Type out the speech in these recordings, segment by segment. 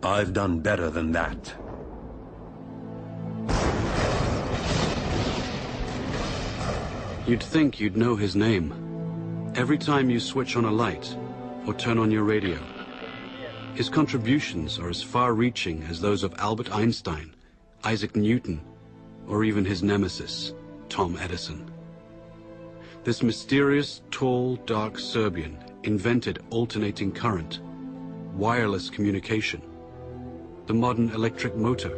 I've done better than that. You'd think you'd know his name. Every time you switch on a light or turn on your radio, his contributions are as far-reaching as those of Albert Einstein, Isaac Newton, or even his nemesis, Tom Edison. This mysterious, tall, dark Serbian invented alternating current, wireless communication, the modern electric motor,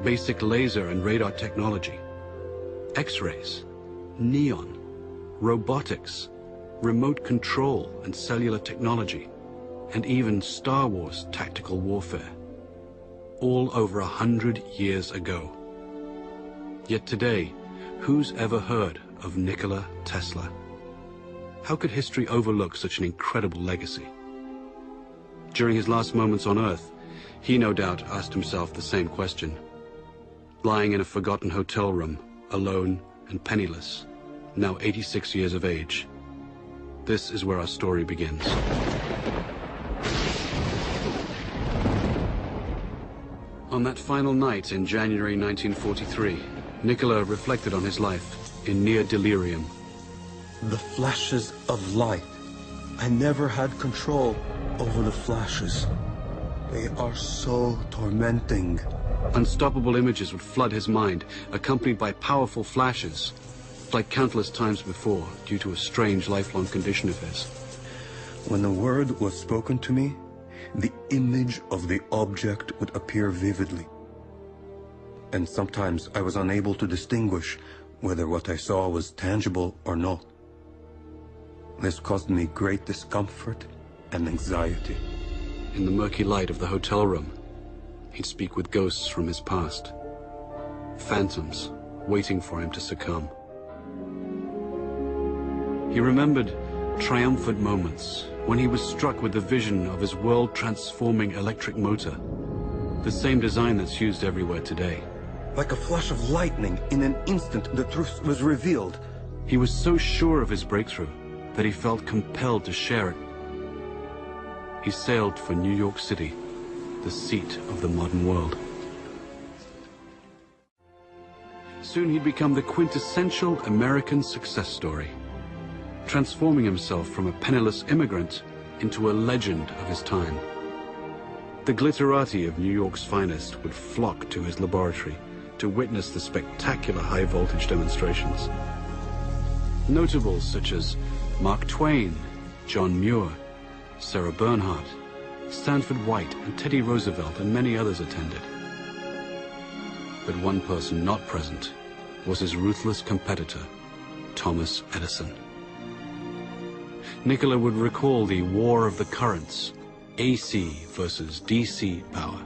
basic laser and radar technology, X-rays, neon, robotics, remote control and cellular technology, and even Star Wars tactical warfare, all over 100 years ago. Yet today, who's ever heard of Nikola Tesla? How could history overlook such an incredible legacy? During his last moments on Earth, he no doubt asked himself the same question. Lying in a forgotten hotel room, alone and penniless, now 86 years of age. This is where our story begins. On that final night in January 1943, Nikola reflected on his life in near delirium. The flashes of light. I never had control over the flashes. They are so tormenting. Unstoppable images would flood his mind, accompanied by powerful flashes, like countless times before, due to a strange lifelong condition of his. When the word was spoken to me, the image of the object would appear vividly. And sometimes I was unable to distinguish whether what I saw was tangible or not. This caused me great discomfort and anxiety. In the murky light of the hotel room, he'd speak with ghosts from his past. Phantoms waiting for him to succumb. He remembered triumphant moments when he was struck with the vision of his world-transforming electric motor, the same design that's used everywhere today. Like a flash of lightning, in an instant the truth was revealed. He was so sure of his breakthrough that he felt compelled to share it. He sailed for New York City, the seat of the modern world. Soon he'd become the quintessential American success story, transforming himself from a penniless immigrant into a legend of his time. The glitterati of New York's finest would flock to his laboratory to witness the spectacular high-voltage demonstrations. Notables such as Mark Twain, John Muir, Sarah Bernhardt, Stanford White, and Teddy Roosevelt, and many others attended. But one person not present was his ruthless competitor, Thomas Edison. Nikola would recall the war of the currents, AC versus DC power.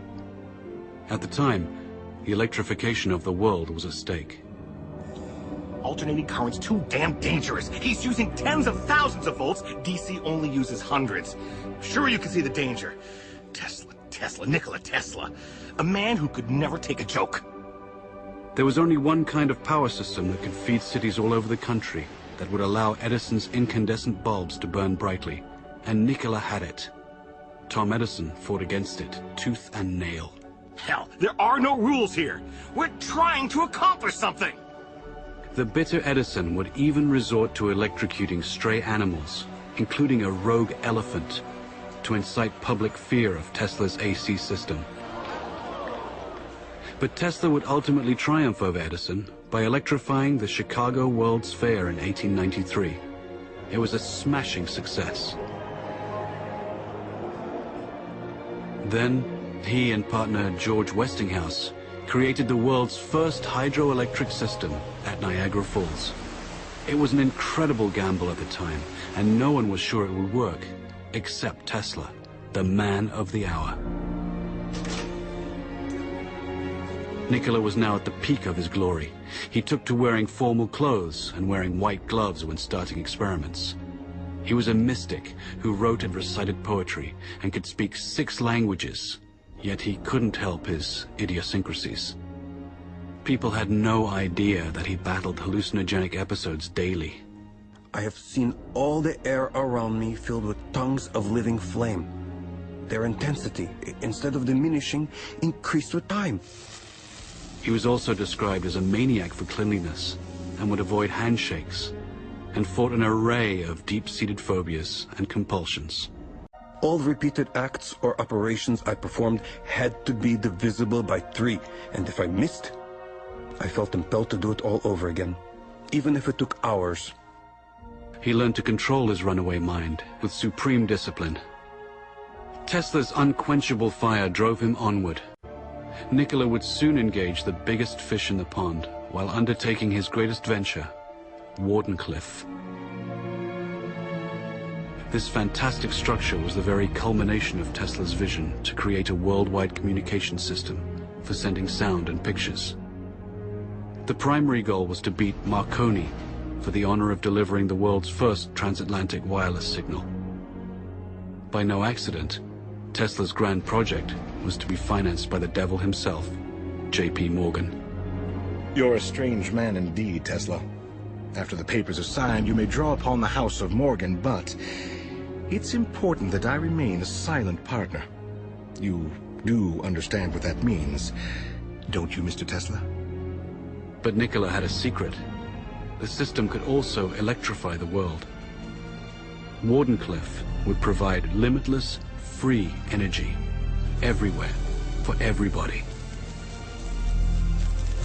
At the time, the electrification of the world was at stake. Alternating current's too damn dangerous. He's using tens of thousands of volts. DC only uses hundreds. Sure, you can see the danger. Nikola Tesla. A man who could never take a joke. There was only one kind of power system that could feed cities all over the country that would allow Edison's incandescent bulbs to burn brightly, and Nikola had it. Tom Edison fought against it, tooth and nail. Hell, there are no rules here. We're trying to accomplish something. The bitter Edison would even resort to electrocuting stray animals, including a rogue elephant, to incite public fear of Tesla's AC system. But Tesla would ultimately triumph over Edison by electrifying the Chicago World's Fair in 1893. It was a smashing success. Then, he and partner George Westinghouse created the world's first hydroelectric system at Niagara Falls. It was an incredible gamble at the time, and no one was sure it would work, except Tesla, the man of the hour. Nikola was now at the peak of his glory. He took to wearing formal clothes and wearing white gloves when starting experiments. He was a mystic who wrote and recited poetry and could speak 6 languages, yet he couldn't help his idiosyncrasies. People had no idea that he battled hallucinogenic episodes daily. I have seen all the air around me filled with tongues of living flame. Their intensity, instead of diminishing, increased with time. He was also described as a maniac for cleanliness and would avoid handshakes and fought an array of deep-seated phobias and compulsions. All repeated acts or operations I performed had to be divisible by 3, and if I missed, I felt impelled to do it all over again, even if it took hours. He learned to control his runaway mind with supreme discipline. Tesla's unquenchable fire drove him onward. Nikola would soon engage the biggest fish in the pond while undertaking his greatest venture, Wardenclyffe. This fantastic structure was the very culmination of Tesla's vision to create a worldwide communication system for sending sound and pictures. The primary goal was to beat Marconi for the honor of delivering the world's first transatlantic wireless signal. By no accident, Tesla's grand project was to be financed by the devil himself, J.P. Morgan. You're a strange man indeed, Tesla. After the papers are signed, you may draw upon the house of Morgan, but it's important that I remain a silent partner. You do understand what that means, don't you, Mr. Tesla? But Nikola had a secret. The system could also electrify the world. Wardenclyffe would provide limitless, free energy, everywhere, for everybody.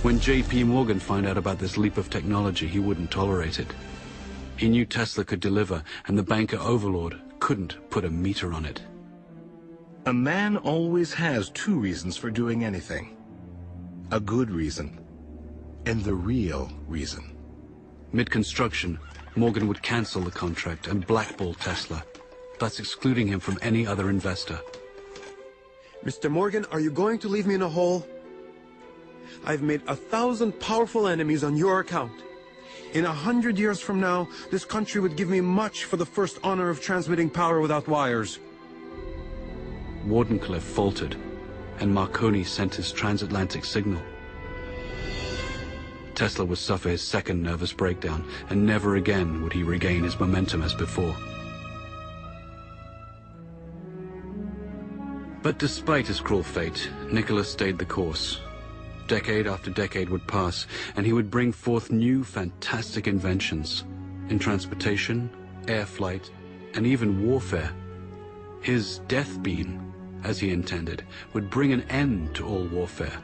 When J.P. Morgan found out about this leap of technology, he wouldn't tolerate it. He knew Tesla could deliver, and the banker overlord couldn't put a meter on it. A man always has 2 reasons for doing anything. A good reason, and the real reason. Mid-construction, Morgan would cancel the contract and blackball Tesla, thus excluding him from any other investor. Mr. Morgan, are you going to leave me in a hole? I've made 1,000 powerful enemies on your account. In 100 years from now, this country would give me much for the first honor of transmitting power without wires. Wardenclyffe faltered, and Marconi sent his transatlantic signal. Tesla would suffer his second nervous breakdown, and never again would he regain his momentum as before. But despite his cruel fate, Nikola stayed the course. Decade after decade would pass, and he would bring forth new fantastic inventions in transportation, air flight, and even warfare. His death beam, as he intended, would bring an end to all warfare.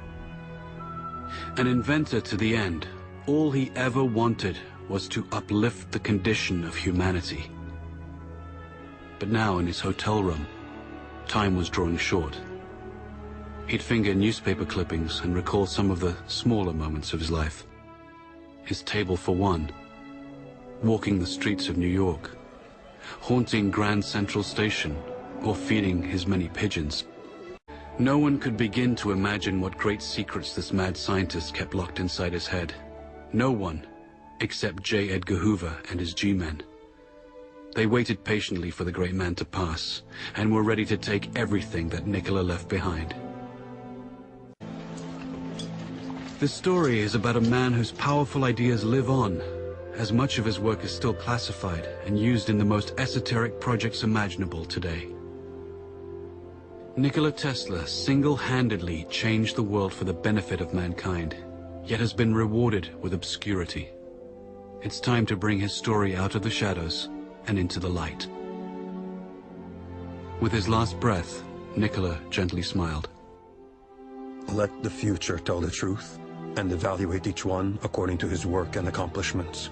An inventor to the end, all he ever wanted was to uplift the condition of humanity. But now in his hotel room, time was drawing short. He'd finger newspaper clippings and recall some of the smaller moments of his life. His table for one, walking the streets of New York, haunting Grand Central Station, or feeding his many pigeons. No one could begin to imagine what great secrets this mad scientist kept locked inside his head. No one, except J. Edgar Hoover and his G-men. They waited patiently for the great man to pass, and were ready to take everything that Nikola left behind. This story is about a man whose powerful ideas live on, as much of his work is still classified and used in the most esoteric projects imaginable today. Nikola Tesla single-handedly changed the world for the benefit of mankind, yet has been rewarded with obscurity. It's time to bring his story out of the shadows and into the light. With his last breath, Nikola gently smiled. Let the future tell the truth, and evaluate each one according to his work and accomplishments.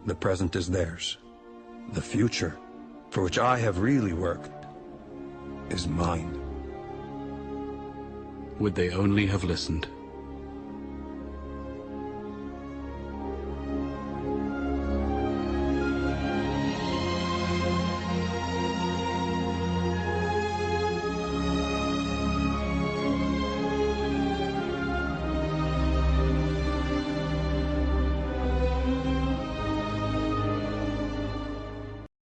The present is theirs. The future, for which I have really worked, is mine. Would they only have listened?